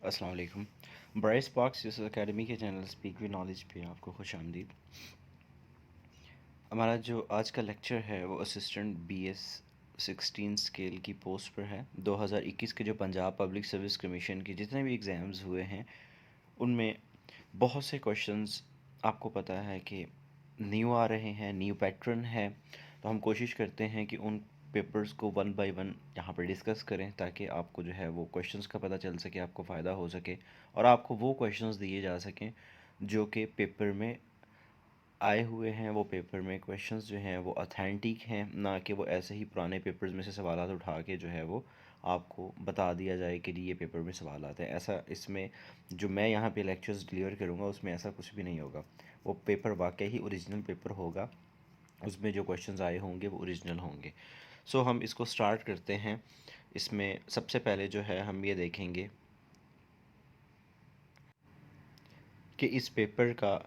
अस्सलाम वालेकुम। Bright sparks Yusuf academy के चैनल स्पीक विद नॉलेज पे आपको खुश आमदीद। हमारा जो आज का लेक्चर है वो असिस्टेंट बीएस 16 स्केल की पोस्ट पर है। 2021 के जो पंजाब पब्लिक सर्विस कमीशन के जितने भी एग्ज़ाम्स हुए हैं उनमें बहुत से क्वेश्चंस आपको पता है कि न्यू आ रहे हैं, न्यू पैटर्न है। तो हम कोशिश करते हैं कि उन पेपर्स को वन बाय वन यहाँ पर डिस्कस करें ताकि आपको जो है वो क्वेश्चंस का पता चल सके, आपको फ़ायदा हो सके और आपको वो क्वेश्चंस दिए जा सकें जो कि पेपर में आए हुए हैं। वो पेपर में क्वेश्चंस जो हैं वो ऑथेंटिक हैं, ना कि वो ऐसे ही पुराने पेपर्स में से सवालात उठा के जो है वो आपको बता दिया जाए कि जी ये पेपर में सवाल आते हैं। ऐसा इसमें जो मैं यहाँ पे लेक्चर्स डिलीवर करूँगा उसमें ऐसा कुछ भी नहीं होगा। वो पेपर वाकई ही ओरिजिनल पेपर होगा, उसमें जो क्वेश्चंस आए होंगे वो ओरिजिनल होंगे। सो हम इसको स्टार्ट करते हैं। इसमें सबसे पहले जो है हम ये देखेंगे कि इस पेपर का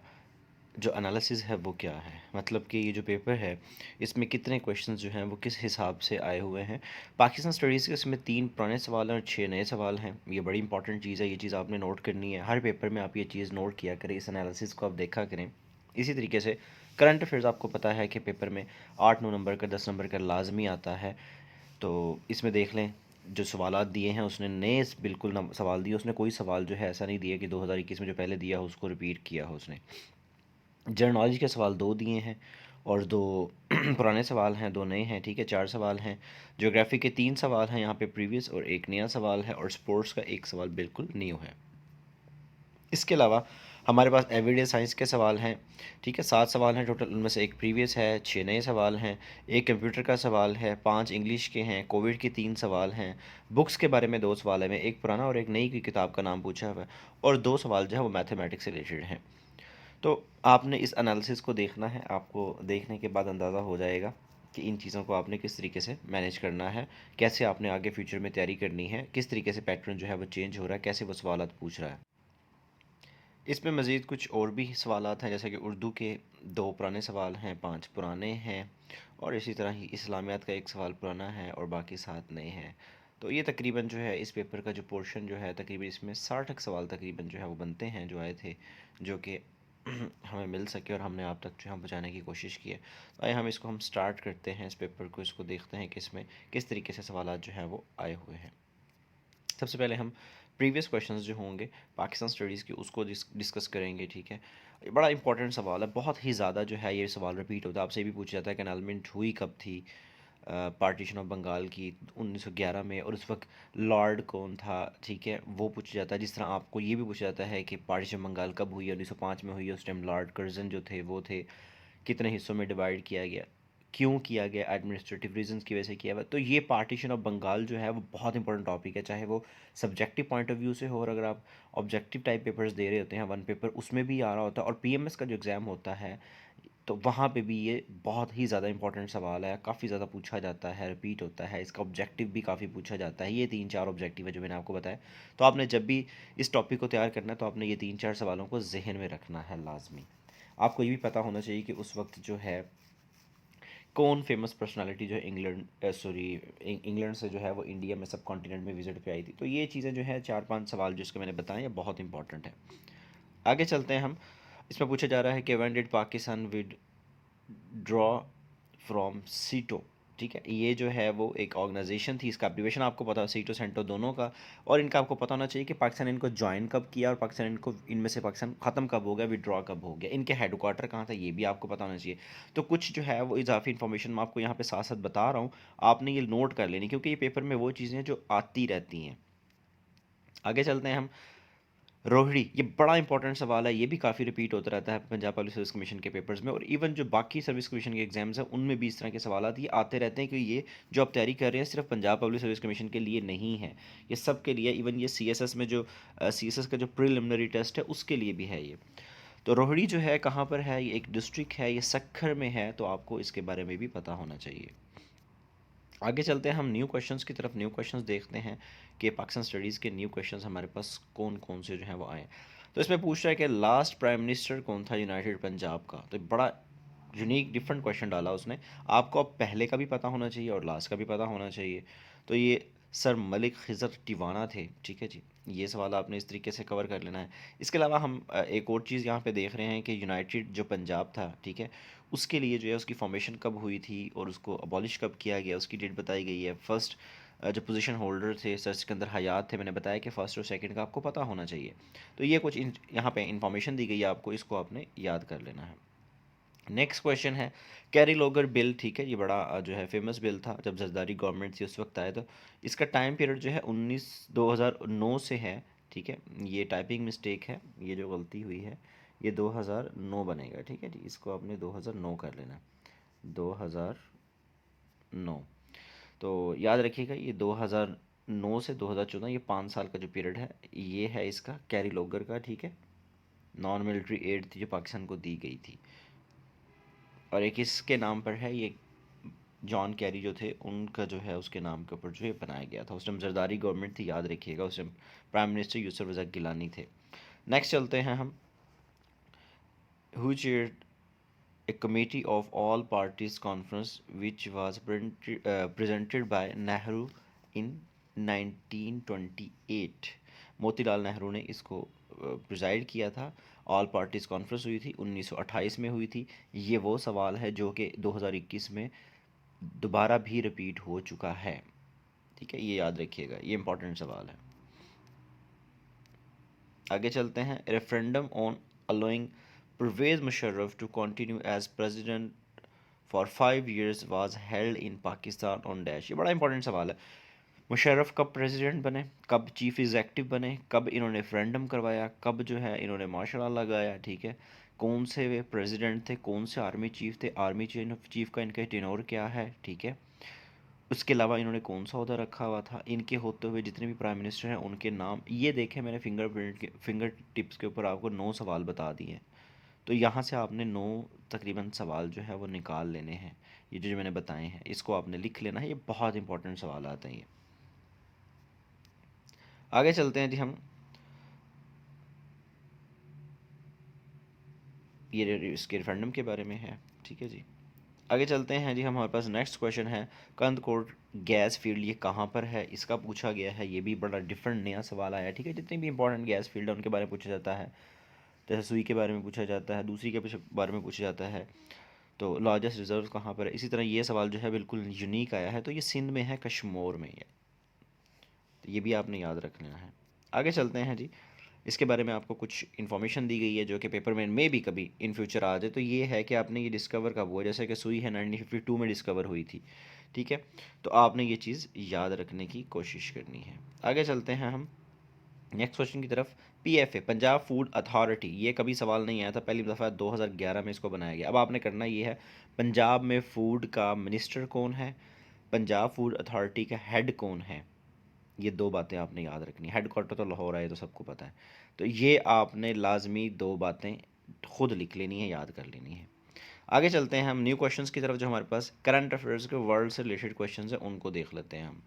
जो एनालिसिस है वो क्या है, मतलब कि ये जो पेपर है इसमें कितने क्वेश्चंस जो हैं वो किस हिसाब से आए हुए हैं। पाकिस्तान स्टडीज़ के इसमें 3 पुराने सवाल हैं और 6 नए सवाल हैं। ये बड़ी इंपॉर्टेंट चीज़ है, ये चीज़ आपने नोट करनी है। हर पेपर में आप ये चीज़ नोट किया करें, इस एनालिसिस को आप देखा करें। इसी तरीके से करंट अफेयर्स आपको पता है कि पेपर में 8-9 नंबर का 10 नंबर का लाजमी आता है। तो इसमें देख लें जो सवालात दिए हैं उसने नए बिल्कुल सवाल दिए। उसने कोई सवाल जो है ऐसा नहीं दिया कि 2021 में जो पहले दिया हो उसको रिपीट किया हो उसने। जनरल नॉलेज के सवाल 2 दिए हैं और 2 पुराने सवाल हैं, 2 नए हैं, ठीक है, 4 सवाल हैं। ज्योग्राफी के 3 सवाल हैं यहाँ पे प्रीवियस और 1 नया सवाल है और स्पोर्ट्स का 1 सवाल बिल्कुल न्यू है। इसके अलावा हमारे पास एवरीडे साइंस के सवाल हैं, ठीक है, 7 सवाल हैं टोटल, उनमें से 1 प्रीवियस है, 6 नए सवाल हैं, 1 कंप्यूटर का सवाल है, 5 इंग्लिश के हैं, कोविड के 3 सवाल हैं, बुक्स के बारे में 2 सवाल हैं, 1 पुराना और 1 नई की किताब का नाम पूछा हुआ है और 2 सवाल जो है वो मैथमेटिक्स से रिलेटेड हैं। तो आपने इस एनालिसिस को देखना है, आपको देखने के बाद अंदाज़ा हो जाएगा कि इन चीज़ों को आपने किस तरीके से मैनेज करना है, कैसे आपने आगे फ्यूचर में तैयारी करनी है, किस तरीके से पैटर्न जो है वो चेंज हो रहा है, कैसे वो सवालात पूछ रहा है। इसमें मज़ीद कुछ और भी सवालात हैं, जैसे कि उर्दू के 2 पुराने सवाल हैं, 5 पुराने हैं और इसी तरह ही इस्लामियात का 1 सवाल पुराना है और बाकी 7 नए हैं। तो ये तकरीबन जो है इस पेपर का जो पोर्शन जो है तकरीबन इसमें 60 सवाल तकरीबन जो है वो बनते हैं जो आए थे, जो कि हमें मिल सके और हमने आप तक जो है पहुँचाने की कोशिश की है। तो आइए हम स्टार्ट करते हैं इस पेपर को, इसको देखते हैं कि इसमें किस तरीके से सवालात जो हैं वो आए हुए हैं। सबसे पहले हम प्रीवियस क्वेश्चंस जो होंगे पाकिस्तान स्टडीज़ के उसको डिस्कस करेंगे, ठीक है। ये बड़ा इंपॉर्टेंट सवाल है, बहुत ही ज़्यादा जो है ये सवाल रिपीट होता है। आपसे ये भी पूछा जाता है कि एनमेंट हुई कब थी पार्टीशन ऑफ बंगाल की 1911 में, और उस वक्त लॉर्ड कौन था, ठीक है, वो पूछा जाता है। जिस तरह आपको ये भी पूछा जाता है कि पार्टीशन बंगाल कब हुई है, 1905 में हुई है, उस टाइम लॉर्ड कर्जन जो थे वो थे, कितने हिस्सों में डिवाइड किया गया, क्यों किया गया, एडमिनिस्ट्रेटिव रीजंस की वजह से किया हुआ। तो ये पार्टीशन ऑफ बंगाल जो है वो बहुत इंपॉर्टेंट टॉपिक है, चाहे वो सब्जेक्टिव पॉइंट ऑफ व्यू से हो और अगर आप ऑब्जेक्टिव टाइप पेपर्स दे रहे होते हैं वन पेपर उसमें भी आ रहा होता है, और पीएमएस का जो एग्ज़ाम होता है तो वहाँ पे भी ये बहुत ही ज़्यादा इंपॉर्टेंट सवाल है, काफ़ी ज़्यादा पूछा जाता है, रिपीट होता है, इसका ऑब्जेक्टिव भी काफ़ी पूछा जाता है। ये 3-4 ऑब्जेक्टिव है जो मैंने आपको बताया। तो आपने जब भी इस टॉपिक को तैयार करना है तो आपने ये 3-4 सवालों को जहन में रखना है लाजमी। आपको ये भी पता होना चाहिए कि उस वक्त जो है कौन फेमस पर्सनालिटी जो है इंग्लैंड से जो है वो इंडिया में सब कॉन्टिनेंट में विजिट पे आई थी। तो ये चीज़ें जो है 4-5 सवाल जो इसके मैंने बताए ये बहुत इंपॉर्टेंट है। आगे चलते हैं हम। इसमें पूछा जा रहा है कि when did Pakistan with draw from सीटो, ठीक है, ये जो है वो एक ऑर्गेनाइजेशन थी, इसका एब्रिविएशन आपको पता है सीटो सेंटो दोनों का। और इनका आपको पता होना चाहिए कि पाकिस्तान इनको ज्वाइन कब किया और पाकिस्तान इनको इनमें से पाकिस्तान ख़त्म कब हो गया, विड्रॉ कब हो गया, इनके हेडक्वार्टर कहाँ था ये भी आपको पता होना चाहिए। तो कुछ जो है वो इजाफी इन्फॉर्मेशन मैं आपको यहाँ पे साथ साथ बता रहा हूँ, आपने ये नोट कर लेनी क्योंकि ये पेपर में वो चीज़ें जो आती रहती हैं। आगे चलते हैं हम। रोहिणी, ये बड़ा इंपॉर्टेंट सवाल है, ये भी काफ़ी रिपीट होता रहता है पंजाब पब्लिक सर्विस कमीशन के पेपर्स में, और इवन जो बाकी सर्विस कमीशन के एग्जाम्स हैं उनमें भी इस तरह के सवाल ये आते रहते हैं कि ये जो आप तैयारी कर रहे हैं सिर्फ पंजाब पब्लिक सर्विस कमीशन के लिए नहीं है, ये सब के लिए। इवन ये सीएसएस में जो सीएसएस का जो प्रिलिमिनरी टेस्ट है उसके लिए भी है ये। तो रोहिणी जो है कहाँ पर है, ये एक डिस्ट्रिक्ट है, ये सक्खर में है, तो आपको इसके बारे में भी पता होना चाहिए। आगे चलते हैं हम न्यू क्वेश्चंस की तरफ। न्यू क्वेश्चंस देखते हैं कि पाकिस्तान स्टडीज़ के न्यू क्वेश्चंस हमारे पास कौन कौन से जो हैं वो आए। तो इसमें पूछ रहा है कि लास्ट प्राइम मिनिस्टर कौन था यूनाइटेड पंजाब का। तो बड़ा यूनिक डिफरेंट क्वेश्चन डाला उसने। आपको अब पहले का भी पता होना चाहिए और लास्ट का भी पता होना चाहिए। तो ये सर मलिक खिज़र टिवाना थे, ठीक है जी। ये सवाल आपने इस तरीके से कवर कर लेना है। इसके अलावा हम एक और चीज़ यहाँ पे देख रहे हैं कि यूनाइटेड जो पंजाब था, ठीक है, उसके लिए जो है उसकी फॉर्मेशन कब हुई थी और उसको अबॉलिश कब किया गया, उसकी डेट बताई गई है। फर्स्ट जो पोजीशन होल्डर थे सर सिकंदर हयात थे, मैंने बताया कि फर्स्ट और सेकंड का आपको पता होना चाहिए। तो ये कुछ यहाँ पे इंफॉर्मेशन दी गई है आपको, इसको आपने याद कर लेना है। नेक्स्ट क्वेश्चन है कैरी लोगर बिल, ठीक है, ये बड़ा जो है फेमस बिल था जब जरदारी गवर्नमेंट थी उस वक्त आया। तो इसका टाइम पीरियड जो है 2009 से है, ठीक है। ये टाइपिंग मिस्टेक है, ये जो गलती हुई है ये 2009 बनेगा, ठीक है जी। इसको आपने 2009 कर लेना, 2009। तो याद रखिएगा ये 2009 से 2014, ये 5 साल का जो पीरियड है ये है इसका कैरी लोगर का, ठीक है। नॉन मिलिट्री एड थी जो पाकिस्तान को दी गई थी, और एक इसके नाम पर है, ये जॉन कैरी जो थे उनका जो है उसके नाम के ऊपर जो है बनाया गया था। उस टाइम जरदारी गवर्नमेंट थी, याद रखिएगा। उस टाइम प्राइम मिनिस्टर यूसुफ रज़ा गिलानी थे। नेक्स्ट चलते हैं हम, who chaired a committee of all parties conference which was presented by Nehru in 1928। Motilal Nehru ने इसको प्रिजाइड किया था। ऑल पार्टीज कॉन्फ्रेंस हुई थी 1928 में हुई थी। ये वो सवाल है जो कि 2021 में दोबारा भी रिपीट हो चुका है, ठीक है, ये याद रखिएगा, ये इंपॉर्टेंट सवाल है। आगे चलते हैं, referendum on allowing Pervez Musharraf to continue as president for 5 years was held in Pakistan on dash. ये बड़ा इंपॉर्टेंट सवाल है। मुशर्रफ कब प्रेसिडेंट बने, कब चीफ एग्जेक्टिव बने, कब इन्होंने रेफरेंडम करवाया, कब जो है इन्होंने मार्शल लॉ लगाया, ठीक है, कौन से वे प्रेसिडेंट थे, कौन से आर्मी चीफ थे, आर्मी चीफ का इनका टेनोर क्या है, ठीक है। उसके अलावा इन्होंने कौन सा ओहदा रखा हुआ था, इनके होते हुए जितने भी प्राइम मिनिस्टर हैं उनके नाम ये देखें। मैंने फिंगर टिप्स के ऊपर आपको 9 सवाल बता दिए हैं। तो यहाँ से आपने 9 तकरीबन सवाल जो है वो निकाल लेने हैं। ये जो मैंने बताए हैं इसको आपने लिख लेना है, ये बहुत इंपॉर्टेंट सवाल आते हैं ये। आगे चलते हैं जी हम, ये इसके रेफरेंडम के बारे में है, ठीक है जी। आगे चलते हैं जी, हमारे पास नेक्स्ट क्वेश्चन है, कंदकोट गैस फील्ड ये कहाँ पर है, इसका पूछा गया है। ये भी बड़ा डिफरेंट नया सवाल आया है, ठीक है। जितनी भी इंपॉर्टेंट गैस फील्ड है उनके बारे में पूछा जाता है, जैसे सुई के बारे में पूछा जाता है, दूसरी के बारे में पूछा जाता है, तो लार्जेस्ट रिजर्व कहाँ पर है। इसी तरह ये सवाल जो है बिल्कुल यूनिक आया है, तो ये सिंध में है, कश्मीर में है। तो ये भी आपने याद रख लेना है। आगे चलते हैं जी, इसके बारे में आपको कुछ इन्फॉर्मेशन दी गई है जो कि पेपर में भी कभी इन फ्यूचर आ जाए। तो ये है कि आपने ये डिस्कवर कब हुआ, जैसे कि सुई है 1952 में डिस्कवर हुई थी, ठीक है। तो आपने ये चीज़ याद रखने की कोशिश करनी है। आगे चलते हैं हम नेक्स्ट क्वेश्चन की तरफ। पीएफए पंजाब फूड अथॉरिटी, ये कभी सवाल नहीं आया था, पहली दफ़ा 2011 में इसको बनाया गया। अब आपने करना ये है, पंजाब में फ़ूड का मिनिस्टर कौन है, पंजाब फूड अथॉरिटी का हेड कौन है, ये 2 बातें आपने याद रखनी। हेड क्वार्टर तो लाहौर है, ये तो सबको पता है। तो ये आपने लाजमी 2 बातें खुद लिख लेनी है, याद कर लेनी है। आगे चलते हैं हम न्यू क्वेश्चंस की तरफ, जो हमारे पास करंट अफेयर्स के वर्ल्ड से रिलेटेड क्वेश्चंस हैं उनको देख लेते हैं हम।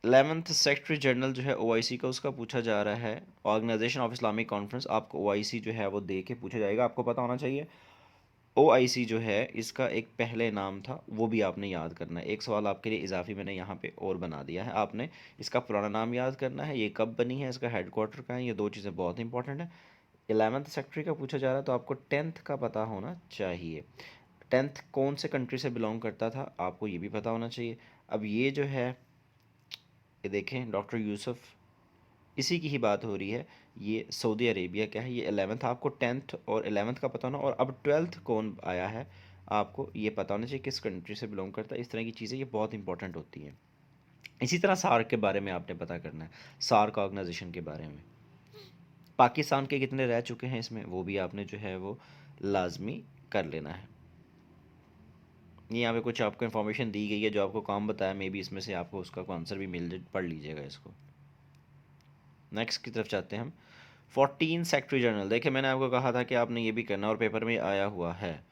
11th सेक्रेटरी जनरल जो है ओआईसी का, उसका पूछा जा रहा है, ऑर्गेनाइजेशन ऑफ इस्लामिक कॉन्फ्रेंस। आपको ओआईसी जो है वो दे के पूछा जाएगा, आपको पता होना चाहिए। ओआईसी जो है इसका एक पहले नाम था, वो भी आपने याद करना है। एक सवाल आपके लिए इजाफी मैंने यहाँ पे और बना दिया है, आपने इसका पुराना नाम याद करना है, ये कब बनी है, इसका हेडक्वार्टर कहाँ है, ये 2 चीज़ें बहुत इंपॉर्टेंट है। 11th सेक्रेटरी का पूछा जा रहा है तो आपको 10th का पता होना चाहिए। 10th कौन से कंट्री से बिलोंग करता था, आपको ये भी पता होना चाहिए। अब ये जो है, ये देखें डॉक्टर यूसुफ, इसी की ही बात हो रही है। ये सऊदी अरेबिया का है, ये 11th, आपको 10th और 11th का पता होना। और अब 12th कौन आया है आपको ये पता होना चाहिए, किस कंट्री से बिलोंग करता है। इस तरह की चीज़ें ये बहुत इंपॉर्टेंट होती हैं। इसी तरह सार्क के बारे में आपने पता करना है, सार्क ऑर्गेनाइजेशन के बारे में। पाकिस्तान के कितने रह चुके हैं इसमें, वो भी आपने जो है वो लाजमी कर लेना है। ये यहाँ पे कुछ आपको इन्फॉर्मेशन दी गई है जो आपको काम बताया, मे बी इसमें से आपको उसका आंसर भी मिल जाए, पढ़ लीजिएगा इसको। नेक्स्ट की तरफ जाते हैं हम। 14 सेक्रेटरी जनरल, देखिए मैंने आपको कहा था कि आपने ये भी करना, और पेपर में आया हुआ है,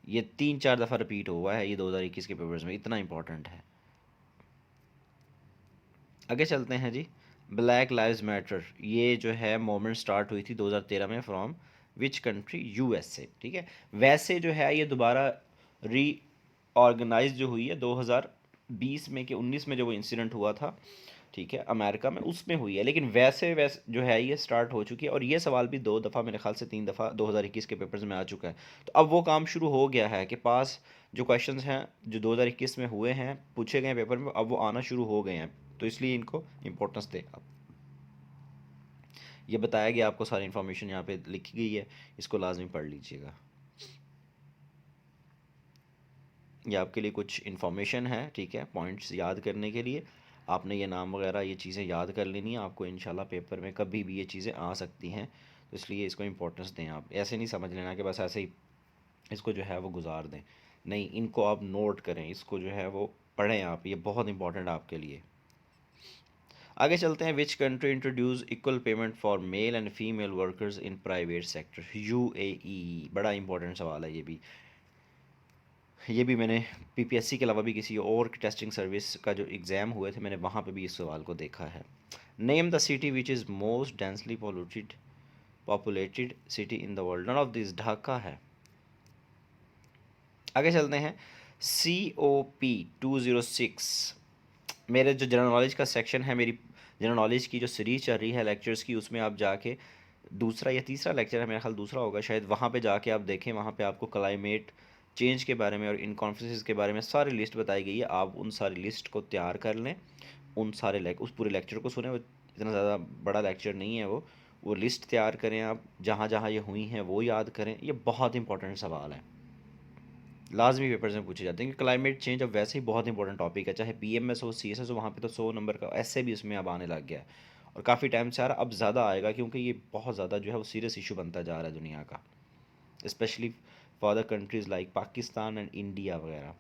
ये 3-4 दफ़ा रिपीट हुआ है ये 2021 के पेपर्स में, इतना इंपॉर्टेंट है। आगे चलते हैं जी, ब्लैक लाइव्स मैटर, ये जो है मूवमेंट स्टार्ट हुई थी 2013 में, फ्रॉम विच कंट्री, यूएसए, ठीक है। वैसे जो है ये दोबारा री ऑर्गेनाइज जो हुई है 20 में कि 19 में जो वो इंसिडेंट हुआ था, ठीक है, अमेरिका में, उसमें हुई है। लेकिन वैसे वैसे जो है ये स्टार्ट हो चुकी है, और ये सवाल भी 2 दफ़ा, मेरे ख्याल से 3 दफ़ा 2021 के पेपर्स में आ चुका है। तो अब वो काम शुरू हो गया है कि पास जो क्वेश्चंस हैं जो 2021 में हुए हैं, पूछे गए हैं पेपर में, अब वो आना शुरू हो गए हैं। तो इसलिए इनको इम्पोर्टेंस दें आप। ये बताया गया आपको, सारी इन्फॉर्मेशन यहाँ पे लिखी गई है, इसको लाजमी पढ़ लीजिएगा। ये आपके लिए कुछ इन्फॉर्मेशन है, ठीक है, पॉइंट्स याद करने के लिए। आपने ये नाम वगैरह ये चीज़ें याद कर लेनी है, आपको इंशाल्लाह पेपर में कभी भी ये चीज़ें आ सकती हैं। तो इसलिए इसको इम्पोर्टेंस दें आप, ऐसे नहीं समझ लेना कि बस ऐसे ही इसको जो है वो गुजार दें। नहीं, इनको आप नोट करें, इसको जो है वो पढ़ें आप, ये बहुत इंपॉर्टेंट है आपके लिए। आगे चलते हैं। Which country introduce equal payment for male and female workers in private sector? UAE. बड़ा इंपॉर्टेंट सवाल है ये भी मैंने पीपीएससी के अलावा भी किसी और टेस्टिंग सर्विस का जो एग्ज़ाम हुए थे, मैंने वहाँ पे भी इस सवाल को देखा है। Name the city which is most densely populated city in the world. None of this. Dhaka है। आगे चलते हैं। COP 206। मेरे जो जनरल नॉलेज का सेक्शन है, मेरी जनरल नॉलेज की जो सीरीज चल रही है लेक्चर्स की, उसमें आप जाके दूसरा या तीसरा लेक्चर है, मेरा ख्याल दूसरा होगा शायद, वहाँ पे जाके आप देखें, वहाँ पे आपको क्लाइमेट चेंज के बारे में और इन कॉन्फ्रेंसेस के बारे में सारी लिस्ट बताई गई है। आप उन सारी लिस्ट को तैयार कर लें, उन सारे उस पूरे लेक्चर को सुने। वो इतना ज़्यादा बड़ा लेक्चर नहीं है वो लिस्ट तैयार करें आप, जहाँ जहाँ ये हुई हैं वो याद करें। ये बहुत इंपॉर्टेंट सवाल है, लाजमी पेपर्स में पूछे जाते हैं, कि क्लाइमेट चेंज अब वैसे ही बहुत इंपॉर्टेंट टॉपिक है, चाहे PMS हो, CS हो, वहाँ पे तो 100 नंबर का ऐसे भी उसमें अब आने लग गया है, और काफ़ी टाइम से आ रहा, अब ज़्यादा आएगा, क्योंकि ये बहुत ज़्यादा जो है वो सीरियस इशू बनता जा रहा है दुनिया का, specially for the countries like Pakistan and India वगैरह।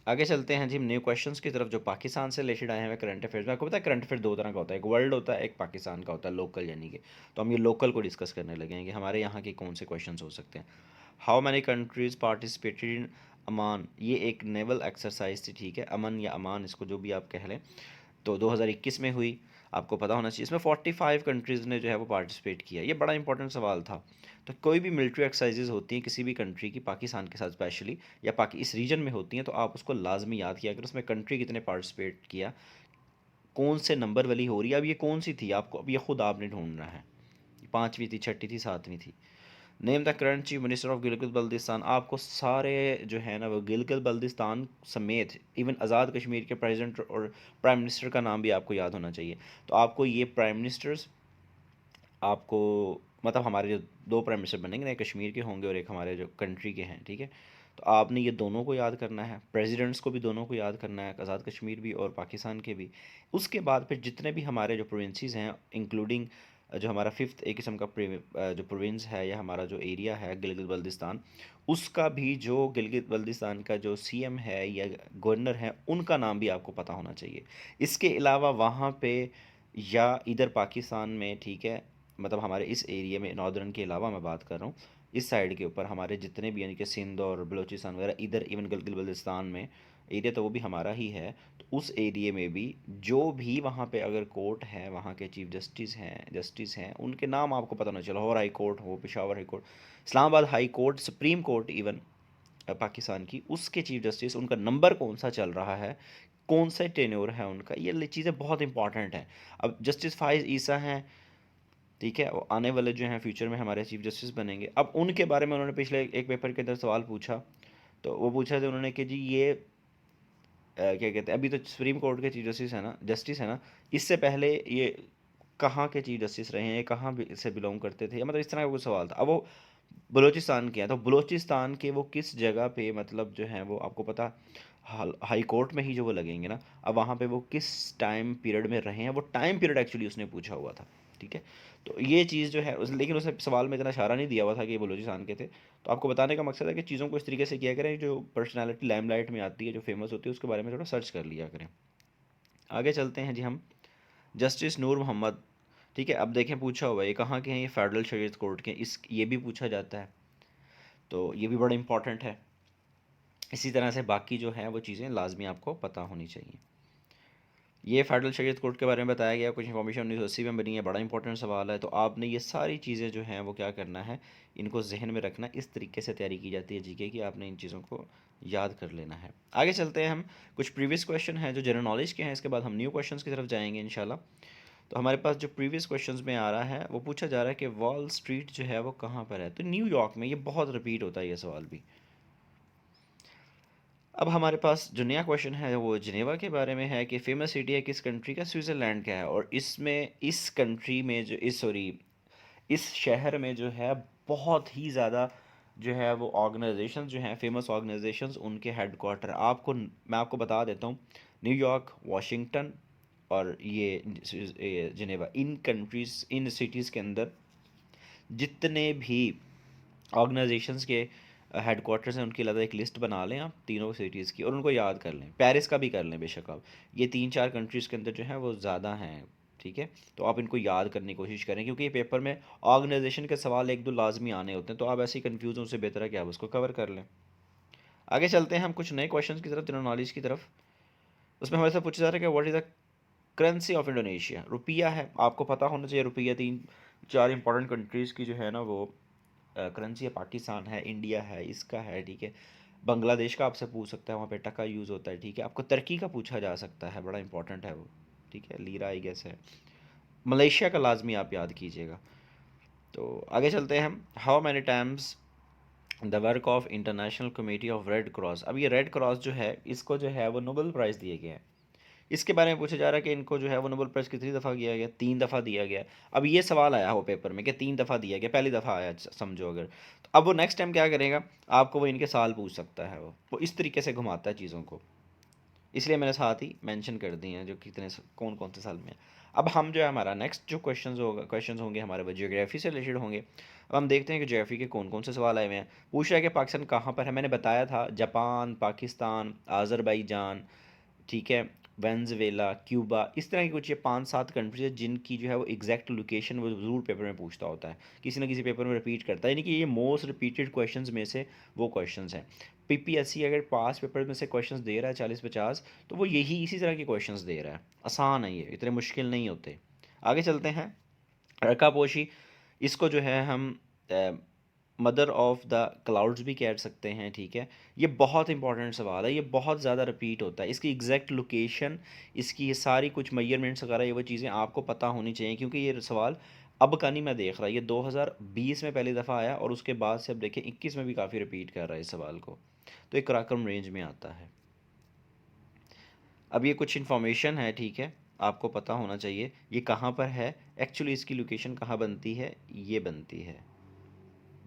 आगे चलते हैं जी हम न्यू क्वेश्चंस की तरफ, जो पाकिस्तान से रिलेटेड आए हैं करंट अफेयर्स में। आपको पता है करंट अफेयर 2 तरह का होता है, एक वर्ल्ड होता है, एक पाकिस्तान का होता है, लोकल यानी कि। तो हम ये लोकल को डिस्कस करने लगे हैं कि हमारे यहाँ के कौन से क्वेश्चंस हो सकते हैं। How many countries participated in Aman? ये एक नेवल एक्सरसाइज थी, ठीक है, अमन या अमान, इसको जो भी आप कह लें। तो 2021 में हुई, आपको पता होना चाहिए। इसमें 45 कंट्रीज़ ने जो है वो पार्टिसिपेट किया। ये बड़ा इंपॉर्टेंट सवाल था। तो कोई भी मिलिट्री एक्सरसाइजेज होती हैं किसी भी कंट्री की, पाकिस्तान के साथ स्पेशली, या इस रीजन में होती हैं, तो आप उसको लाजमी याद किया अगर उसमें कंट्री कितने पार्टिसिपेट किया, कौन से नंबर वाली हो रही है। अब ये कौन सी थी, आपको अब ये खुद आपने ढूंढना है। 5वीं थी, 6ठी थी, 7वीं थी। Name the current chief minister of Gilgit Baltistan. आपको सारे जो है ना वो गिलगित बल्दिस्तान समेत इवन आज़ाद कश्मीर के प्रेसिडेंट और प्राइम मिनिस्टर का नाम भी आपको याद होना चाहिए। तो आपको ये प्राइम मिनिस्टर्स, आपको मतलब हमारे जो 2 प्राइम मिनिस्टर बनेंगे ना, एक कश्मीर के होंगे और एक हमारे जो कंट्री के हैं, ठीक है। तो आपने ये दोनों को याद करना है, प्रेसिडेंट्स को भी दोनों को याद करना है, आज़ाद कश्मीर भी और पाकिस्तान के भी। उसके बाद फिर जितने भी हमारे जो प्रोविंसेस हैं, इंक्लूडिंग जो हमारा फिफ्थ एक किस्म का जो प्रोविंस है या हमारा जो एरिया है गिलगित बल्दिस्तान, उसका भी जो गिलगित बल्दिस्तान का जो CM है या गवर्नर है, उनका नाम भी आपको पता होना चाहिए। इसके अलावा वहाँ पे या इधर पाकिस्तान में, ठीक है, मतलब हमारे इस एरिया में नॉर्दर्न के अलावा मैं बात कर रहा हूँ, इस साइड के ऊपर हमारे जितने भी यानी कि सिंध और बलूचिस्तान वगैरह, इधर इवन गिलगित बल्तिस्तान में एरिया तो वो भी हमारा ही है। तो उस एरिया में भी जो भी वहाँ पे अगर कोर्ट है, वहाँ के चीफ जस्टिस हैं, उनके नाम आपको पता होना चाहिए। लाहौर हाई कोर्ट हो, Peshawar high court, Islamabad high court, supreme court even Pakistan की, उसके चीफ जस्टिस, उनका नंबर कौन सा चल रहा है, कौन सा टेन्योर है उनका, ये चीज़ें बहुत इंपॉर्टेंट हैं। अब जस्टिस फाइज ईसा हैं, ठीक है, वो आने वाले जो हैं फ्यूचर में हमारे चीफ जस्टिस बनेंगे। अब उनके बारे में उन्होंने पिछले एक पेपर के अंदर सवाल पूछा, तो वो पूछा था उन्होंने कि जी ये क्या कहते हैं, अभी तो सुप्रीम कोर्ट के चीफ जस्टिस है ना, इससे पहले ये कहाँ के चीफ जस्टिस रहे हैं, ये कहाँ से बिलोंग करते थे, या मतलब इस तरह का कुछ सवाल था। अब वो बलूचिस्तान के हैं, तो बलूचिस्तान के वो किस जगह पे, मतलब जो है वो आपको पता, हाई कोर्ट में ही जो वो लगेंगे ना, अब वहाँ पे वो किस टाइम पीरियड में रहे हैं, वो टाइम पीरियड एक्चुअली उसने पूछा हुआ था, ठीक है। तो ये चीज़ जो है लेकिन उसने सवाल में इतना इशारा नहीं दिया हुआ था कि ये बलूचिस्तान के थे। तो आपको बताने का मकसद है कि चीज़ों को इस तरीके से किया करें, जो पर्सनैलिटी लाइमलाइट में आती है, जो फेमस होती है, उसके बारे में थोड़ा सर्च कर लिया करें। आगे चलते हैं जी हम। जस्टिस नूर मोहम्मद, ठीक है, अब देखें पूछा हुआ है ये कहाँ के हैं, ये फेडरल शरीयत कोर्ट के, इस ये भी पूछा जाता है, तो ये भी बड़ा इंपॉर्टेंट है। इसी तरह से बाकी जो है वो चीज़ें लाजमी आपको पता होनी चाहिए। ये फेडरल शरीयत कोर्ट के बारे में बताया गया, कुछ इन्फॉर्मेशन 1980 में बनी है, बड़ा इंपॉर्टेंट सवाल है। तो आपने ये सारी चीज़ें जो हैं वो क्या करना है, इनको जहन में रखना। इस तरीके से तैयारी की जाती है जीके की, आपने इन चीज़ों को याद कर लेना है। आगे चलते हैं हम, कुछ प्रीवियस क्वेश्चन हैं जो जनरल नॉलेज के हैं, इसके बाद हम न्यू क्वेश्चन की तरफ जाएंगे इंशाल्लाह। तो हमारे पास जो प्रीवियस क्वेश्चंस में आ रहा है वो पूछा जा रहा है कि वॉल स्ट्रीट जो है वो कहाँ पर है। तो न्यूयॉर्क में, ये बहुत रिपीट होता है ये सवाल भी। अब हमारे पास जो नया क्वेश्चन है वो जिनेवा के बारे में है कि फेमस सिटी है किस कंट्री का, स्विट्ज़रलैंड का है। और इसमें इस कंट्री में जो इस सॉरी इस शहर में जो है बहुत ही ज़्यादा जो है वो ऑर्गेनाइजेशन जो हैं, फेमस ऑर्गेनाइजेशंस, उनके हेडक्वार्टर आपको मैं आपको बता देता हूँ। न्यूयॉर्क, वाशिंगटन और ये Geneva, in countries, in cities के अंदर जितने भी ऑर्गेनाइजेशंस के हेडक्वार्टर्स हैं उनकी अलग एक लिस्ट बना लें आप तीनों सिटीज़ की, और उनको याद कर लें। पेरिस का भी कर लें बेशक आप। ये 3-4 कंट्रीज़ के अंदर जो है वो ज़्यादा हैं, ठीक है। तो आप इनको याद करने की कोशिश करें, क्योंकि ये पेपर में ऑर्गेनाइजेशन के सवाल एक दो लाजमी आने होते हैं, तो आप ऐसे ही कन्फ्यूज़ होने से बेहतर है कि आप उसको कवर कर लें। आगे चलते हैं हम कुछ नए क्वेश्चन की तरफ, जनरल नॉलेज की तरफ। उसमें हमारे साथ पूछा जा रहा है कि what is the currency of Indonesia. रुपया है, आपको पता होना चाहिए रुपया। 3-4 इंपॉर्टेंट कंट्रीज़ की जो है ना वो करेंसी है। पाकिस्तान है, इंडिया है, इसका है, ठीक है। बांग्लादेश का आपसे पूछ सकता है, वहाँ पे टका यूज़ होता है, ठीक है। आपको तुर्की का पूछा जा सकता है, बड़ा इंपॉर्टेंट है वो, ठीक है। लीरा आई गेस है। मलेशिया का लाजमी आप याद कीजिएगा। तो आगे चलते हैं हम, how many times the work of international committee of red cross. अब ये रेड क्रॉस जो है इसको जो है वो नोबेल प्राइज़ दिए गए हैं। इसके बारे में पूछा जा रहा है कि इनको जो है वो नोबेल प्राइज़ कितनी दफ़ा दिया गया, 3 दफ़ा दिया गया। अब ये सवाल आया हो पेपर में कि 3 दफ़ा दिया गया, पहली दफ़ा आया समझो अगर। तो अब वो नेक्स्ट टाइम क्या करेगा, आपको वो इनके साल पूछ सकता है। वो इस तरीके से घुमाता है चीज़ों को, इसलिए मैंने साथ ही मेंशन कर दी हैं जो कितने कौन कौन से साल में है। अब हम जो है हमारा नेक्स्ट जो क्वेश्चंस होंगे हमारे वो ज्योग्राफी से रिलेटेड होंगे। अब हम देखते हैं कि ज्योग्राफी के कौन कौन से सवाल आए हुए हैं। पूछ रहा है कि पाकिस्तान कहाँ पर है। मैंने बताया था जापान, पाकिस्तान, आज़रबाईजान, ठीक है, वेनेजुएला, क्यूबा, इस तरह की कुछ ये 5-7 कंट्रीज है जिनकी जो है वो एग्जैक्ट लोकेशन वो ज़रूर पेपर में पूछता होता है, किसी ना किसी पेपर में रिपीट करता है, यानी कि ये मोस्ट रिपीटेड क्वेश्चंस में से वो क्वेश्चंस हैं। पीपीएससी अगर पास पेपर में से क्वेश्चंस दे रहा है 40-50, तो वो यही इसी तरह के क्वेश्चंस दे रहा है। आसान है ये, इतने मुश्किल नहीं होते। आगे चलते हैं, रकापोशी, इसको जो है हम मदर ऑफ़ द क्लाउड्स भी कह सकते हैं, ठीक है। ये बहुत इंपॉर्टेंट सवाल है, ये बहुत ज़्यादा रिपीट होता है। इसकी एग्जैक्ट लोकेशन, इसकी ये सारी कुछ मेजरमेंट्स वगैरह, ये वो चीज़ें आपको पता होनी चाहिए, क्योंकि ये सवाल अब का नहीं मैं देख रहा, ये 2020 में पहली दफ़ा आया और उसके बाद से अब देखें 21 में भी काफ़ी रिपीट कर रहा है इस सवाल को। तो एक कराक्रम रेंज में आता है। अब ये कुछ इन्फॉर्मेशन है, ठीक है, आपको पता होना चाहिए ये कहाँ पर है। एक्चुअली इसकी लोकेशन कहाँ बनती है, ये बनती है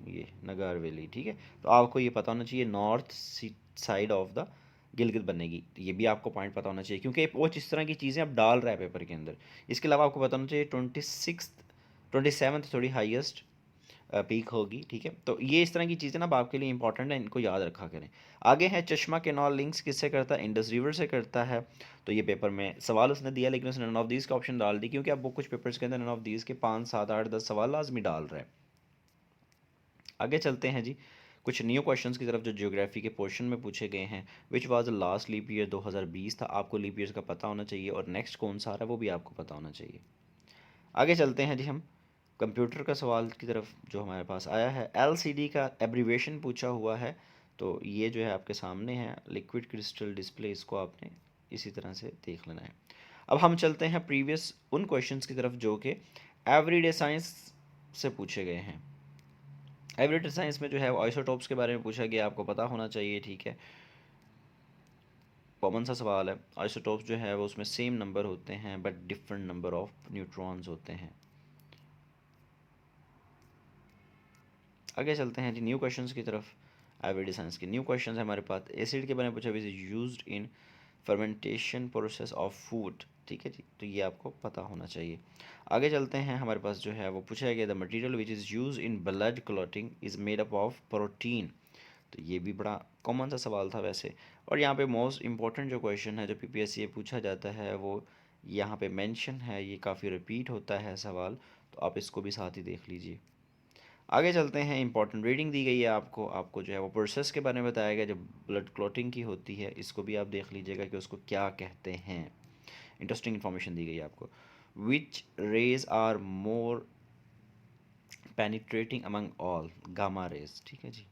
ये नगार वैली, ठीक है। तो आपको ये पता होना चाहिए north side of the Gilgit बनेगी। तो ये भी आपको पॉइंट पता होना चाहिए, क्योंकि वो जिस तरह की चीज़ें आप डाल रहा है पेपर के अंदर। इसके अलावा आपको पता होना चाहिए 27th थोड़ी हाईएस्ट पीक होगी, ठीक है। तो ये इस तरह की चीज़ें ना अब आपके लिए इंपॉर्टेंट है, इनको याद रखा करें। आगे है चश्मा कैनाल लिंक्स किससे करता है, इंडस रिवर से करता है। तो ये पेपर में सवाल उसने दिया, लेकिन उसने नन ऑफ दीज का ऑप्शन डाल दी, क्योंकि अब वो कुछ पेपर्स के अंदर नन ऑफ दीज के 5, 7, 8, 10 सवाल लाजमी डाल रहे हैं। आगे चलते हैं जी, कुछ न्यू क्वेश्चंस की तरफ जो ज्योग्राफी के पोर्शन में पूछे गए हैं। Which was the last leap year, 2020 था। आपको लीप ईयर्स का पता होना चाहिए, और नेक्स्ट कौन सा आ रहा है वो भी आपको पता होना चाहिए। आगे चलते हैं जी हम कंप्यूटर का सवाल की तरफ जो हमारे पास आया है। एलसीडी का एब्रीवेशन पूछा हुआ है, तो ये जो है आपके सामने है, लिक्विड क्रिस्टल डिस्प्ले, इसको आपने इसी तरह से देख लेना है। अब हम चलते हैं प्रीवियस उन क्वेश्चंस की तरफ जो कि एवरीडे साइंस से पूछे गए हैं। एवरीडे साइंस में जो है आइसोटोप्स के बारे में पूछा गया, आपको पता होना चाहिए, ठीक है। कॉमन सा सवाल है। आइसोटोप्स जो है वो उसमें सेम नंबर होते हैं but different number of neutrons होते हैं। आगे चलते हैं जी न्यू क्वेश्चंस की तरफ। एवरीडे साइंस के न्यू क्वेश्चंस है हमारे पास। एसिड के बारे में पूछा, which is used in fermentation process of food, ठीक है जी, तो ये आपको पता होना चाहिए। आगे चलते हैं, हमारे पास जो है वो पूछा गया, the material which is use in blood clotting is made up of protein. तो ये भी बड़ा कॉमन सा सवाल था वैसे। और यहाँ पे मोस्ट इंपॉर्टेंट जो क्वेश्चन है जो पीपीएससी पूछा जाता है वो यहाँ पे मेंशन है, ये काफ़ी रिपीट होता है सवाल, तो आप इसको भी साथ ही देख लीजिए। आगे चलते हैं, इंपॉर्टेंट रीडिंग दी गई है आपको, आपको जो है वो प्रोसेस के बारे में बताया गया जो ब्लड क्लॉटिंग की होती है, इसको भी आप देख लीजिएगा कि उसको क्या कहते हैं। इंटरेस्टिंग इन्फॉर्मेशन दी गई है आपको। Which rays are more penetrating among all, gamma rays, ठीक है जी।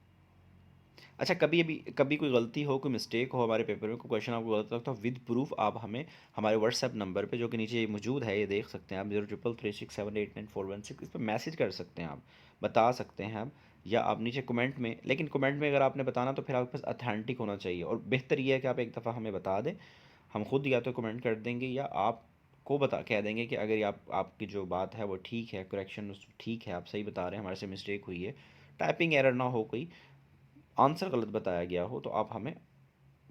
अच्छा, कभी कोई गलती हो, कोई मिस्टेक हो हमारे पेपर में, कोई क्वेश्चन आपको गलत लगता हो, विद प्रूफ आप हमें हमारे व्हाट्सएप नंबर पे जो कि नीचे मौजूद है, ये देख सकते हैं आप, 0333678941 इस पर मैसेज कर सकते हैं, आप बता सकते हैं आप, या आप नीचे कमेंट में, लेकिन कमेंट में अगर आपने बताना तो फिर आपके पास अथेंटिक होना चाहिए, और बेहतर ये है कि आप एक दफ़ा हमें बता दें, हम खुद या तो कमेंट कर देंगे या आप को बता कह देंगे कि अगर आप आपकी जो बात है वो ठीक है, करेक्शन ठीक है, आप सही बता रहे हैं, हमारे से मिस्टेक हुई है, टाइपिंग एरर ना हो, कोई आंसर गलत बताया गया हो, तो आप हमें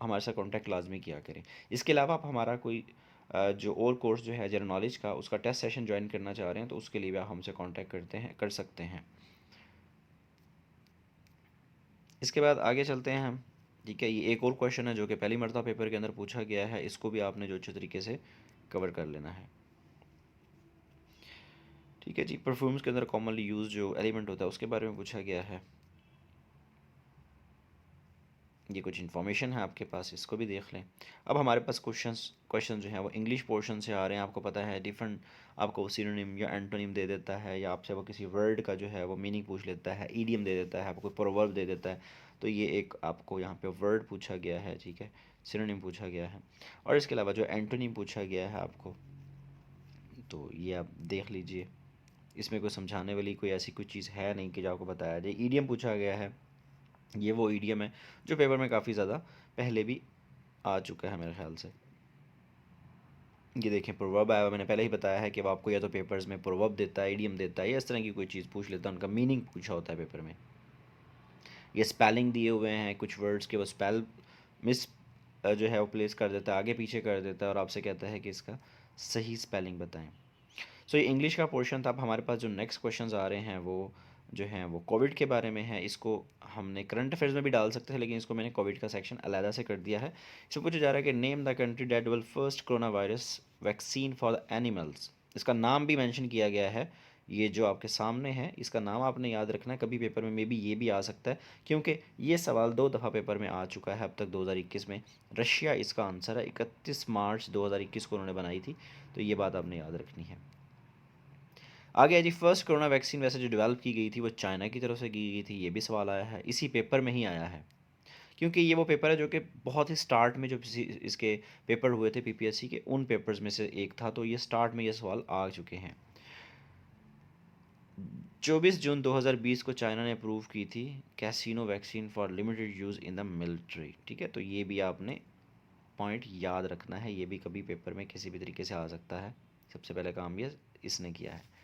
हमारे साथ कांटेक्ट लाजमी किया करें। इसके अलावा आप हमारा कोई जो और कोर्स जो है जनरल नॉलेज का, उसका टेस्ट सेशन ज्वाइन करना चाह रहे हैं तो उसके लिए भी आप हमसे कांटेक्ट कर सकते हैं। इसके बाद आगे चलते हैं हम, ठीक है। ये एक और क्वेश्चन है जो कि पहली मरतबा पेपर के अंदर पूछा गया है, इसको भी आपने जो अच्छे तरीके से कवर कर लेना है, ठीक है जी। परफ्यूम्स के अंदर कॉमनली यूज जो एलिमेंट होता है उसके बारे में पूछा गया है। ये कुछ इन्फॉर्मेशन है आपके पास, इसको भी देख लें। अब हमारे पास क्वेश्चन जो है वो इंग्लिश पोर्शन से आ रहे हैं। आपको पता है डिफरेंट आपको सिनोनिम या एंटोनिम दे देता है, या आपसे वो किसी वर्ड का जो है वो मीनिंग पूछ लेता है, ईडियम दे देता है, आपको कोई प्रोवर्ब दे देता है। तो ये एक आपको यहाँ पे वर्ड पूछा गया है, ठीक है, सिनोनिम पूछा गया है। और इसके अलावा जो एंटोनिम पूछा गया है आपको, तो ये आप देख लीजिए, इसमें कोई समझाने वाली कोई ऐसी कोई चीज़ है नहीं कि जो आपको बताया जाए। ईडियम पूछा गया है, ये वो ईडीएम है जो पेपर में काफ़ी ज़्यादा पहले भी आ चुका है मेरे ख्याल से। ये देखें, प्रोवर्ब आया हुआ, मैंने पहले ही बताया है कि वो आपको या तो पेपर्स में प्रोवर्ब देता है, ईडीएम देता है, या इस तरह की कोई चीज़ पूछ लेता है, उनका मीनिंग पूछा होता है पेपर में। ये स्पेलिंग दिए हुए हैं कुछ वर्ड्स के, वो स्पेल मिस जो है वो प्लेस कर देता है, आगे पीछे कर देता है, और आपसे कहता है कि इसका सही स्पेलिंग बताएं। सो ये इंग्लिश का पोर्शन था। अब हमारे पास जो नेक्स्ट क्वेश्चंस आ रहे हैं वो जो हैं वो कोविड के बारे में है। इसको हमने करंट अफेयर्स में भी डाल सकते हैं, लेकिन इसको मैंने कोविड का सेक्शन अलहदा से कर दिया है। इसमें पूछा जा रहा है कि name the country that develop first corona virus vaccine for the animals. इसका नाम भी मेंशन किया गया है, ये जो आपके सामने है इसका नाम आपने याद रखना है। कभी पेपर में मे बी ये भी आ सकता है, क्योंकि ये सवाल 2 दफ़ा पेपर में आ चुका है अब तक 2021 में। रशिया इसका आंसर है, 31 मार्च 2021 को उन्होंने बनाई थी, तो ये बात आपने याद रखनी है। आगे है जी, फर्स्ट कोरोना वैक्सीन वैसे जो डेवलप की गई थी वो चाइना की तरफ से की गई थी, ये भी सवाल आया है, इसी पेपर में ही आया है, क्योंकि ये वो पेपर है जो कि बहुत ही स्टार्ट में जो इसके पेपर हुए थे पीपीएससी के, उन पेपर्स में से एक था, तो ये स्टार्ट में ये सवाल आ चुके हैं। 24 जून 2020 को चाइना ने अप्रूव की थी casino vaccine for limited use in the military, ठीक है। तो ये भी आपने पॉइंट याद रखना है, ये भी कभी पेपर में किसी भी तरीके से आ सकता है। सबसे पहले काम ये इसने किया है।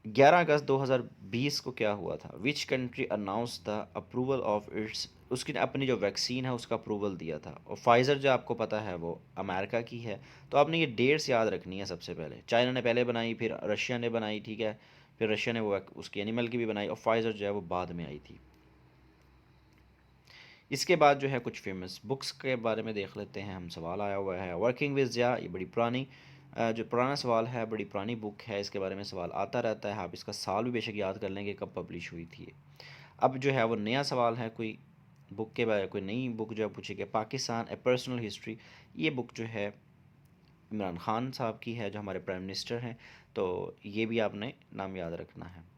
11 अगस्त 2020 को क्या हुआ था, which country announce the approval of its, उसकी अपनी जो वैक्सीन है उसका अप्रूवल दिया था। और फाइज़र जो आपको पता है वो अमेरिका की है, तो आपने ये डेट्स याद रखनी है। सबसे पहले चाइना ने पहले बनाई, फिर रशिया ने बनाई, ठीक है, फिर रशिया ने वो उसकी एनिमल की भी बनाई, और फाइज़र जो है वो बाद में आई थी। इसके बाद जो है कुछ फेमस बुक्स के बारे में देख लेते हैं हम। सवाल आया हुआ है वर्किंग विद ज़िया, ये बड़ी पुरानी जो पुराना सवाल है, बड़ी पुरानी बुक है, इसके बारे में सवाल आता रहता है। आप इसका साल भी बेशक याद कर लेंगे कब पब्लिश हुई थी। अब जो है वो नया सवाल है, कोई बुक के बारे, कोई नई बुक जो है पूछी गई, पाकिस्तान ए पर्सनल हिस्ट्री। ये बुक जो है इमरान खान साहब की है, जो हमारे प्राइम मिनिस्टर हैं, तो ये भी आपने नाम याद रखना है।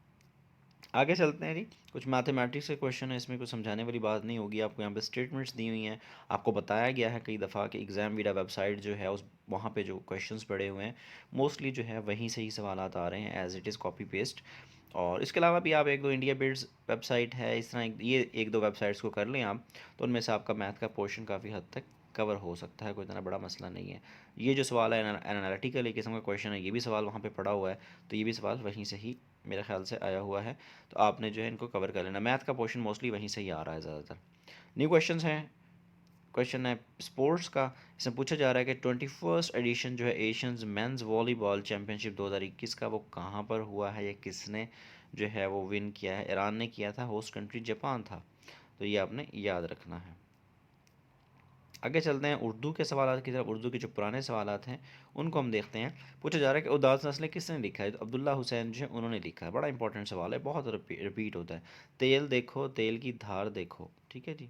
आगे चलते हैं जी, कुछ मैथमेटिक्स के क्वेश्चन है, इसमें कुछ समझाने वाली बात नहीं होगी। आपको यहाँ पे स्टेटमेंट्स दी हुई हैं, आपको बताया गया है कई दफ़ा कि एग्ज़ाम वीडा वेबसाइट जो है उस वहाँ पे जो क्वेश्चंस पड़े हुए हैं मोस्टली जो है वहीं से ही सवाल आ रहे हैं, as it is copy paste. और इसके अलावा भी आप एक दो इंडिया बिल्ड्स वेबसाइट है, इस तरह ये एक दो वेबसाइट्स को कर लें आप, तो उनमें से आपका मैथ का पोर्शन काफ़ी हद तक कवर हो सकता है, कोई इतना बड़ा मसला नहीं है। ये जो सवाल है एनालिटिकल एक किस्म का क्वेश्चन है, ये भी सवाल वहाँ पे पड़ा हुआ है, तो ये भी सवाल वहीं से ही मेरे ख्याल से आया हुआ है, तो आपने जो है इनको कवर कर लेना। मैथ का पोर्शन मोस्टली वहीं से ही आ रहा है ज़्यादातर। न्यू क्वेश्चन हैं, क्वेश्चन है स्पोर्ट्स का। इसमें पूछा जा रहा है कि 21st एडिशन जो है एशियंस मेंस वॉलीबॉल चैम्पियनशिप 2021 का, वो कहाँ पर हुआ है या किसने जो है वो विन किया है। ईरान ने किया था, होस्ट कंट्री जापान था, तो ये आपने याद रखना है। आगे चलते हैं उर्दू के सवाल की तरफ। उर्दू के जो पुराने सवाल हैं उनको हम देखते हैं। पूछा जा रहा है कि उदास नस्लें किसने लिखा है, तो अब्दुल्ला हुसैन जो है उन्होंने लिखा है। बड़ा इंपॉर्टेंट सवाल है, बहुत रिपीट होता है। तेल देखो तेल की धार देखो, ठीक है जी।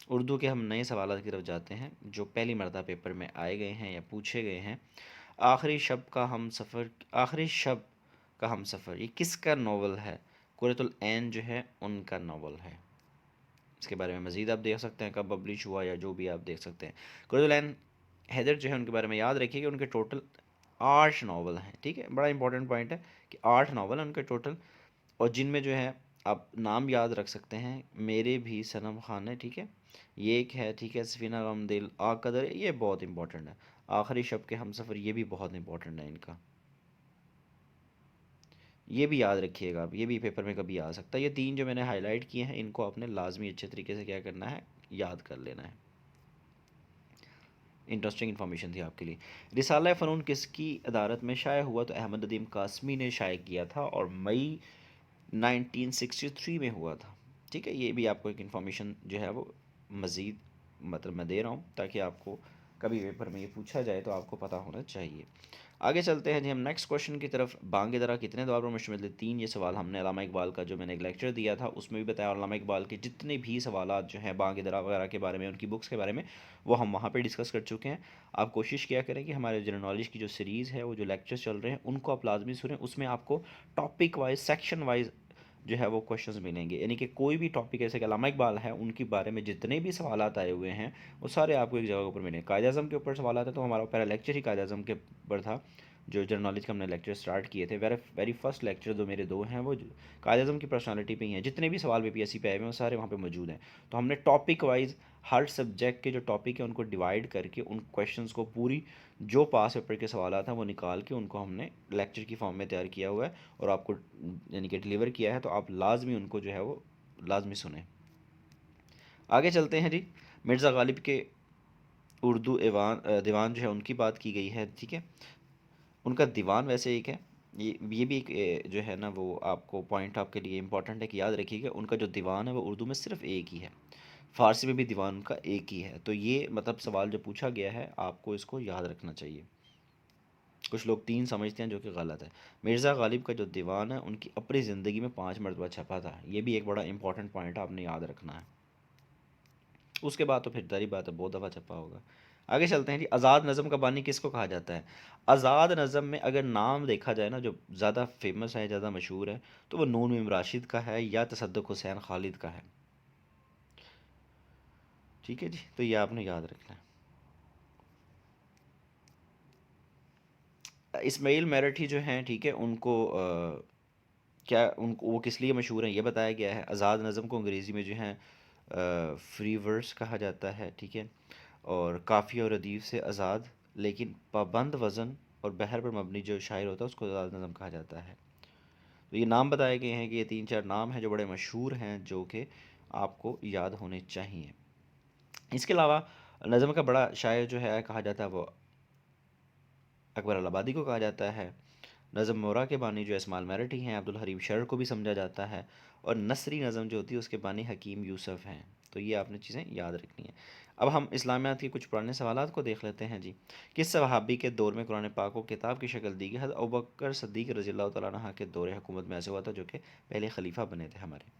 उर्दू के हम नए सवालात की तरफ जाते हैं जो पहली मरतबा पेपर में आए गए हैं या पूछे गए हैं। आखिरी शब का हम सफ़र ये किसका नावल है? कुरतुल ऐन जो है उनका नावल है। इसके बारे में मज़ीद आप देख सकते हैं, कब पब्लिश हुआ या जो भी आप देख सकते हैं। कुरतुल ऐन हैदर जो है उनके बारे में याद रखिए कि उनके टोटल 8 नावल हैं। ठीक है, बड़ा इंपॉर्टेंट पॉइंट है कि 8 नावल हैं उनके टोटल, और जिनमें जो है आप नाम याद रख सकते हैं। मेरे भी सनम खान है, ठीक है, ये एक है, ठीक है, सफीना गम दिल, आ कदर, ये बहुत इंपॉर्टेंट है। आखिरी शब के हम सफ़र ये भी बहुत इंपॉर्टेंट है इनका, ये भी याद रखिएगा आप, ये भी पेपर में कभी आ सकता है। ये तीन जो मैंने हाईलाइट किए हैं इनको आपने लाजमी अच्छे तरीके से क्या करना है, याद कर लेना है। इंटरेस्टिंग इन्फॉर्मेशन थी आपके लिए। रिसाला फ़नून किसकी अदारत में शाया हुआ? तो अहमद नदीम कासमी ने शाया किया था और मई 1963 में हुआ था। ठीक है, ये भी आपको एक इन्फॉर्मेशन जो है वो मज़ीद मतलब मैं दे रहा हूँ ताकि आपको कभी पेपर में ये पूछा जाए तो आपको पता होना चाहिए। आगे चलते हैं जी हम नेक्स्ट क्वेश्चन की तरफ। बांग दरा कितने दौर पर मुश्तमिल है? 3 ये सवाल हमने अल्लामा इकबाल का जो मैंने एक लेक्चर दिया था उसमें भी बताया, और अल्लामा इकबाल के जितने भी सवालात जो हैं बांग दरा वगैरह के बारे में, उनकी बुक्स के बारे में, वो हम वहाँ पे डिस्कस कर चुके हैं। आप कोशिश किया करें कि हमारे जनरल नॉलेज की जो सीरीज़ है वो जो लेक्चर्स चल रहे हैं उनको आप लाजमी सुनें। उसमें आपको टॉपिक वाइज सेक्शन वाइज जो है वो क्वेश्चंस मिलेंगे, यानी कि कोई भी टॉपिक ऐसे कि अल्लामा इकबाल है उनके बारे में जितने भी सवालात आए हुए हैं वो सारे आपको एक जगह के ऊपर मिलेंगे। कायदे आज़म के ऊपर सवाल आता है तो हमारा पहला लेक्चर ही कायदे आज़म के ऊपर था। जो जनरल नॉलेज का हमने लेक्चर स्टार्ट किए थे, वेरी फर्स्ट लेक्चर जो मेरे दो हैं वो कायदे आज़म की पर्सनालिटी पे ही हैं। जितने भी सवाल बीपीएससी पे आए हुए हैं वो सारे वहाँ पे मौजूद हैं। तो हमने टॉपिक वाइज हर सब्जेक्ट के जो टॉपिक है उनको डिवाइड करके उन क्वेश्चंस को पूरी जो पास पेपर के सवाल हैं वो निकाल के उनको हमने लेक्चर की फॉर्म में तैयार किया हुआ है और आपको यानी कि डिलीवर किया है। तो आप लाजमी उनको जो है वो लाजमी सुने। आगे चलते हैं जी। मिर्ज़ा गालिब के उर्दू दीवान जो है उनकी बात की गई है। ठीक है, उनका दीवान वैसे एक है, ये भी एक जो है ना वो आपको पॉइंट आपके लिए इंपॉर्टेंट है कि याद रखिएगा उनका जो दीवान है वो उर्दू में सिर्फ एक ही है, फ़ारसी में भी दीवान उनका एक ही है। तो ये मतलब सवाल जो पूछा गया है आपको इसको याद रखना चाहिए। कुछ लोग 3 समझते हैं जो कि गलत है। मिर्ज़ा गालिब का जो दीवान है उनकी अपनी ज़िंदगी में 5 मरतबा छपा था, ये भी एक बड़ा इंपॉर्टेंट पॉइंट आपने याद रखना है। उसके बाद तो फिर जारी बात है बहुत दफ़ा छपा होगा। आगे चलते हैं जी। आज़ाद नज़म का बानी किसको कहा जाता है? आज़ाद नज़म में अगर नाम देखा जाए ना जो ज़्यादा फेमस है, ज़्यादा मशहूर है, तो वो नून मीम राशिद का है या तसद्दुक़ हुसैन खालिद का है। ठीक है जी, तो ये आपने याद रखना है। इस्माइल मेरठी जो हैं, ठीक है, उनको क्या उनको वो किस लिए मशहूर हैं ये बताया गया है। आज़ाद नज़म को अंग्रेज़ी में जो है फ्री वर्स कहा जाता है। ठीक है, और काफ़ी और अदीब से आज़ाद लेकिन पाबंद वज़न और बहर पर मबनी जो शायर होता है उसको आज़ाद नज़म कहा जाता है। तो ये नाम बताए गए हैं कि ये 3-4 नाम हैं जो बड़े मशहूर हैं जो कि आपको याद होने चाहिए। इसके अलावा नज़म का बड़ा शायर जो है कहा जाता है वो अकबर अलाहाबादी को कहा जाता है। नज़म मोरा के बानी जो इस्माइल मेरठी हैं, अब्दुल हरीम शर को भी समझा जाता है, और नसरी नज़म जो होती है उसके बानी हकीम यूसुफ़ हैं। तो ये आपने चीज़ें याद रखनी है। अब हम इस्लामियात के कुछ पुराने सवालात को देख लेते हैं जी। किस सहाबी के दौर में कुरान पाक को किताब की शक्ल दी गई? हज़रत अबू बकर सिद्दीक़ रज़ियल्लाहु तआला अन्हु के दौर हुकूमत में ऐसे हुआ था जो कि पहले खलीफा बने थे हमारे।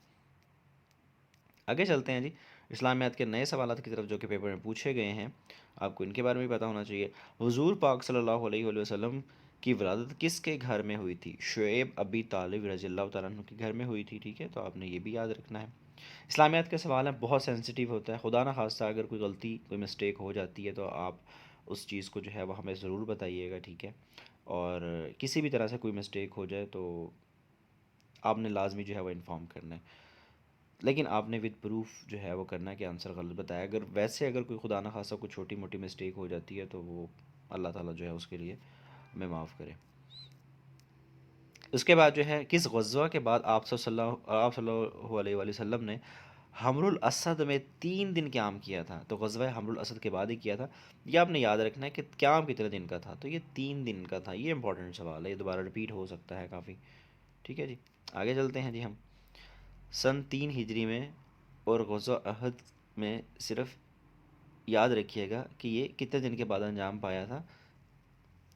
आगे चलते हैं जी। इस्लामियात के नए सवालात की तरफ जो कि पेपर में पूछे गए हैं, आपको इनके बारे में भी पता होना चाहिए। हुज़ूर पाक सल्लल्लाहु अलैहि वसल्लम की वलादत किसके घर में हुई थी? शुएब अबी तालिब रज़ियल्लाहु तआला अन्हु के घर में हुई थी। ठीक है, तो आपने ये भी याद रखना है। इस्लामियात के सवाल हैं बहुत सेंसिटिव होता है, खुदा ना खास्ता अगर कोई गलती कोई मिस्टेक हो जाती है तो आप उस चीज़ को जो है वो हमें ज़रूर बताइएगा। ठीक है, और किसी भी तरह से कोई मिस्टेक हो जाए तो आपने लाजमी जो है वो इन्फॉर्म करना है, लेकिन आपने विद प्रूफ जो है वो करना है कि आंसर गलत बताया। अगर वैसे अगर कोई खुदा ना खासा कोई छोटी मोटी मिस्टेक हो जाती है तो वो अल्लाह ताला जो है उसके लिए हमें माफ़ करे। उसके बाद जो है किस गज़वा के बाद आप सल्लल्लाहु अलैहि वसल्लम ने हमरुल असद में 3 दिन क़याम किया था? तो गज़वा हमरुल असद के बाद ही किया था। ये आपने याद रखना है कि क़याम कितने दिन का था? तो ये 3 दिन का था। ये इंपॉर्टेंट सवाल है, ये दोबारा रिपीट हो सकता है काफ़ी। ठीक है जी, आगे चलते हैं जी हम। सन 3 हिजरी में और गज़वा अहद में सिर्फ याद रखिएगा कि ये कितने दिन के बाद अंजाम पाया था।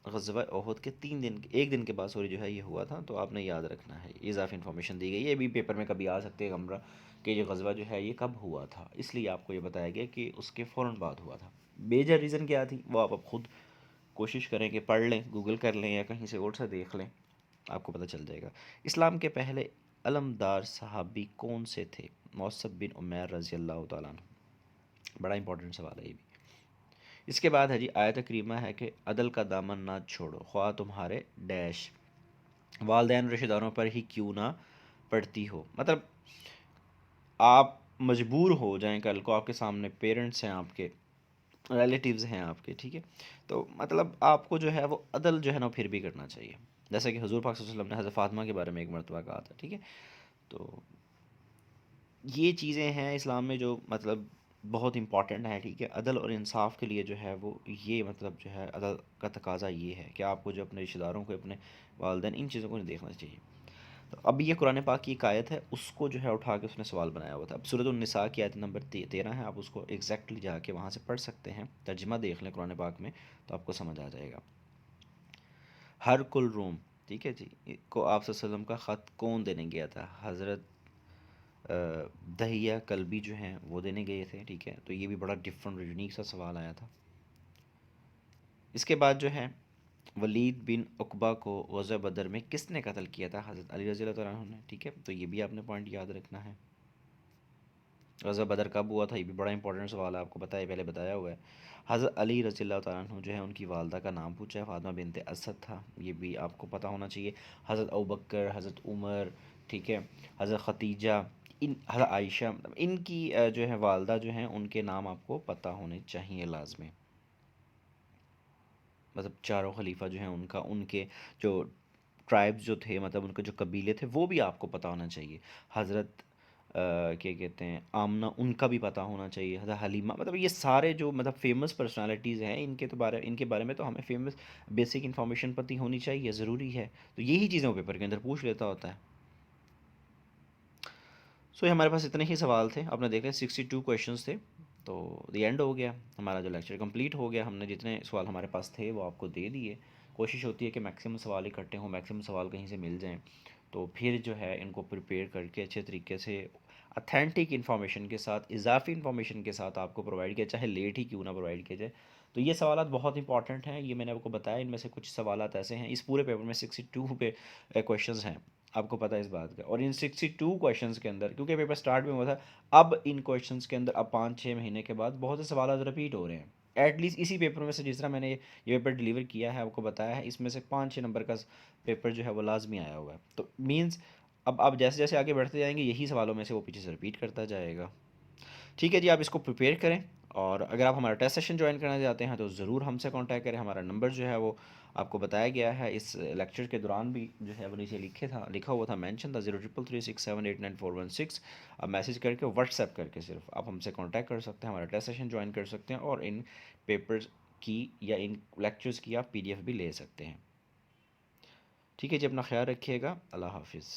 ग़ज़वा ओहद के 3 दिन 1 दिन के बाद सॉरी जो है ये हुआ था, तो आपने याद रखना है। ये इज़ाफ़ी इन्फॉर्मेशन दी गई है, ये भी पेपर में कभी आ सकती है हमरा कि ये ग़ज़वा जो है ये कब हुआ था, इसलिए आपको ये बताया गया कि उसके फ़ौरन बाद हुआ था। मेजर रीज़न क्या थी वो आप अब खुद कोशिश करें कि पढ़ लें, गूगल कर लें या कहीं से और से देख लें, आपको पता चल जाएगा। इस्लाम के पहले अलमदार सहाबी कौन से थे? मौसब बिन उमैर रज़ी अल्लाह तआला अन्हु। बड़ा इंपॉर्टेंट सवाल है ये भी। इसके बाद है जी आयत करीमा है कि अदल का दामन ना छोड़ो ख्वाह तुम्हारे डैश वालदैन रिश्तेदारों पर ही क्यों ना पड़ती हो। मतलब आप मजबूर हो जाएं, कल को आपके सामने पेरेंट्स हैं, आपके रिलेटिव्स हैं आपके, ठीक है, तो मतलब आपको जो है वो अदल जो है ना फिर भी करना चाहिए। जैसा कि हुजूर पाक सल्लल्लाहु अलैहि वसल्लम ने हज़रत फ़ातिमा के बारे में एक मरतबा कहा था, ठीक है। तो ये चीज़ें हैं इस्लाम में जो मतलब बहुत इंपॉर्टेंट है, ठीक है। अदल और इंसाफ के लिए जो है वो ये मतलब जो है अदल का तकाजा ये है कि आपको जो अपने रिश्तेदारों को, अपने वालदैन, इन चीज़ों को नहीं देखना चाहिए। तो अब ये कुरान पाक की एक आयत है, उसको जो है उठा के उसने सवाल बनाया हुआ था। अब सूरत उन-निसा की आयत नंबर 13 है, आप उसको एग्जैक्टली जाके वहाँ से पढ़ सकते हैं, तर्जुमा देख लें कुरान पाक में तो आपको समझ आ जाएगा। हर कुल रूम, ठीक है जी, को आप सल्लल्लाहु अलैहि वसल्लम का ख़त कौन देने गया था? हज़रत दहिया कल्बी जो हैं वो देने गए थे, ठीक है। तो ये भी बड़ा डिफरेंट यूनिक सा सवाल आया था। इसके बाद जो है वलीद बिन उकबा को ग़ज़वा बदर में किसने कत्ल किया था? हज़रत अली रज़ी अल्लाह तआला अन्हु ने, ठीक है। तो ये भी आपने पॉइंट याद रखना है। ग़ज़वा बदर कब हुआ था, ये भी बड़ा इंपॉर्टेंट सवाल है, आपको पता है, पहले बताया हुआ है। हज़रत अली रज़ी अल्लाह तआला अन्हु जो है उनकी वालदा का नाम पूछा है, फ़ातिमा बिनते असद था, ये भी आपको पता होना चाहिए। हज़रत अबू बकर, हज़रत उमर, ठीक है, हज़रत खतीजा, इन हज़रत आयशा, इनकी जो है वालदा जो हैं उनके नाम आपको पता होने चाहिए लाज़मी। मतलब चारों खलीफा जो हैं उनका, उनके जो ट्राइब्स जो थे, मतलब उनके जो कबीले थे वो भी आपको पता होना चाहिए। हज़रत क्या कहते हैं आमना, उनका भी पता होना चाहिए। हज़रत हलीमा, मतलब ये सारे जो मतलब फ़ेमस पर्सनालिटीज़ हैं, इनके बारे में तो हमें फ़ेमस बेसिक इन्फॉर्मेशन पता होनी चाहिए, ज़रूरी है। तो यही चीज़ें वो पेपर के अंदर पूछ लेता होता है। सो हमारे पास इतने ही सवाल थे, आपने देख लिया 62 क्वेश्चंस थे। तो द एंड हो गया, हमारा जो लेक्चर कंप्लीट हो गया। हमने जितने सवाल हमारे पास थे वो आपको दे दिए। कोशिश होती है कि मैक्सिमम सवाल इकट्ठे हों, मैक्सिमम सवाल कहीं से मिल जाएं, तो फिर जो है इनको प्रिपेयर करके अच्छे तरीके से अथेंटिक इन्फॉर्मेशन के साथ, इजाफी इन्फॉर्मेशन के साथ आपको प्रोवाइड किया, चाहे लेट ही क्यों ना प्रोवाइड किया जाए। तो ये सवाल बहुत इंपॉर्टेंट हैं, ये मैंने आपको बताया। इनमें से कुछ सवाल ऐसे हैं, इस पूरे पेपर में 62 पे क्वेश्चंस हैं, आपको पता है इस बात का। और इन 62 क्वेश्चंस के अंदर, क्योंकि पेपर स्टार्ट में हुआ था, अब इन क्वेश्चंस के अंदर अब 5-6 महीने के बाद बहुत से सवाल रिपीट हो रहे हैं। एटलीस्ट इसी पेपर में से, जिस तरह मैंने ये पेपर डिलीवर किया है, आपको बताया है, इसमें से 5-6 नंबर का पेपर जो है वो लाजमी आया हुआ है। तो मीन्स अब आप जैसे जैसे आगे बढ़ते जाएंगे, यही सवालों में से वो पीछे से रिपीट करता जाएगा। ठीक है जी, आप इसको प्रिपेयर करें। और अगर आप हमारा टेस्ट सेशन ज्वाइन करना चाहते हैं तो ज़रूर हमसे कांटेक्ट करें। हमारा नंबर जो है वो आपको बताया गया है, इस लेक्चर के दौरान भी जो है वो नीचे लिखा हुआ था, मेंशन था 0333678941 आप मैसेज करके, व्हाट्सएप करके सिर्फ आप हमसे कांटेक्ट कर सकते हैं, हमारा टेस्ट सेशन ज्वाइन कर सकते हैं, और इन पेपर्स की या इन लेक्चर्स की आप PDF भी ले सकते हैं। ठीक है जी, अपना ख्याल रखिएगा। अल्लाह हाफिज़।